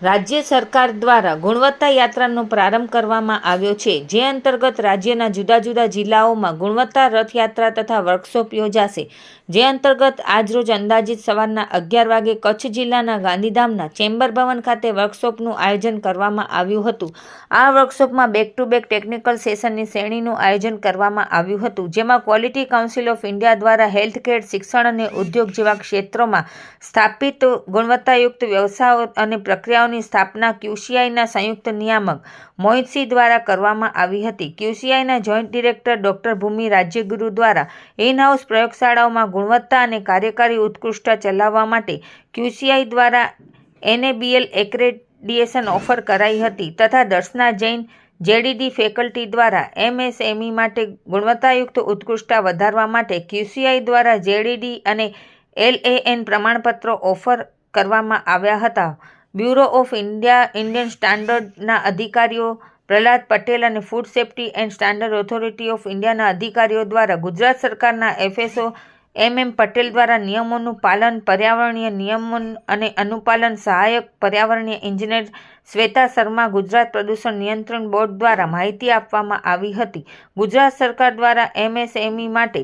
રાજ્ય સરકાર દ્વારા ગુણવત્તા યાત્રાનો પ્રારંભ કરવામાં આવ્યો છે, જે અંતર્ગત રાજ્યના જુદા જુદા જિલ્લાઓમાં ગુણવત્તા રથયાત્રા તથા વર્કશોપ યોજાશે. જે અંતર્ગત આજરોજ અંદાજિત સવારના 11 વાગે કચ્છ જિલ્લાના ગાંધીધામના ચેમ્બર ભવન ખાતે વર્કશોપનું આયોજન કરવામાં આવ્યું હતું. આ વર્કશોપમાં બેક ટુ બેક ટેકનિકલ સેશનની શ્રેણીનું આયોજન કરવામાં આવ્યું હતું, જેમાં ક્વોલિટી કાઉન્સિલ ઓફ ઇન્ડિયા દ્વારા હેલ્થકેર, શિક્ષણ અને ઉદ્યોગ જેવા ક્ષેત્રોમાં સ્થાપિત ગુણવત્તાયુક્ત વ્યવસાયો અને પ્રક્રિયાઓની સ્થાપના QCIના સંયુક્ત નિયામક મોહિતસિંહ દ્વારા કરવામાં આવી હતી. QCIના joint director doctor Bhumi Rajyaguru દ્વારા ઇન-હાઉસ પ્રયોગશાળાઓમાં ગુણવત્તા અને કાર્યકારી ઉત્કૃષ્ટતા ચલાવવા માટે QCI દ્વારા NABL એક્રેડિટેશન ઓફર કરાઈ હતી તથા દર્શના જૈન JDD ફેકલ્ટી દ્વારા MSME માટે ગુણવત્તાયુક્ત ઉત્કૃષ્ટતા વધારવા માટે QCI દ્વારા JDD અને LAN પ્રમાણપત્રો ઓફર કરવામાં આવ્યા હતા. બ્યુરો ઓફ ઇન્ડિયન સ્ટાન્ડર્ડના અધિકારીઓ પ્રહલાદ પટેલ અને food safety and standard authority of ઇન્ડિયાના અધિકારીઓ દ્વારા ગુજરાત સરકારના FSO MM પટેલ દ્વારા નિયમોનું પાલન, પર્યાવરણીય નિયમો અને અનુપાલન સહાયક પર્યાવરણીય એન્જિનિયર શ્વેતા શર્મા ગુજરાત પ્રદૂષણ નિયંત્રણ બોર્ડ દ્વારા માહિતી આપવામાં આવી હતી. ગુજરાત સરકાર દ્વારા MSME માટે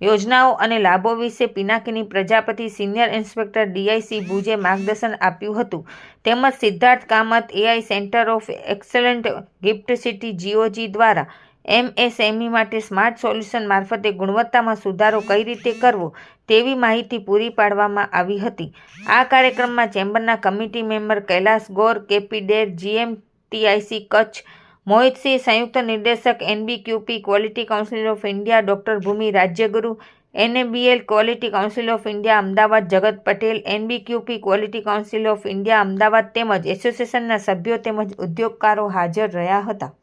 યોજનાઓ અને લાભો વિશે Pinakini Prajapati senior inspector DIC ભુજે માર્ગદર્શન આપ્યું હતું. તેમજ Siddharth Kamat AI centre of excellent gift city GOG દ્વારા MSME માટે સ્માર્ટ સોલ્યુશન મારફતે ગુણવત્તામાં સુધારો કઈ રીતે કરવો તેવી માહિતી પૂરી પાડવામાં આવી હતી. આ કાર્યક્રમમાં ચેમ્બરના committee member Kailas Gor, KP Der, GMTIC Kutch Mohitsinh, સંયુક્ત નિર્દેશક NBQP quality council of India doctor Bhumi Rajyaguru, NABL quality council of India Ahmedabad Jagat Patel, NBQP quality council of India Ahmedabad તેમજ એસોસિએશનના સભ્યો તેમજ ઉદ્યોગકારો હાજર રહ્યા હતા.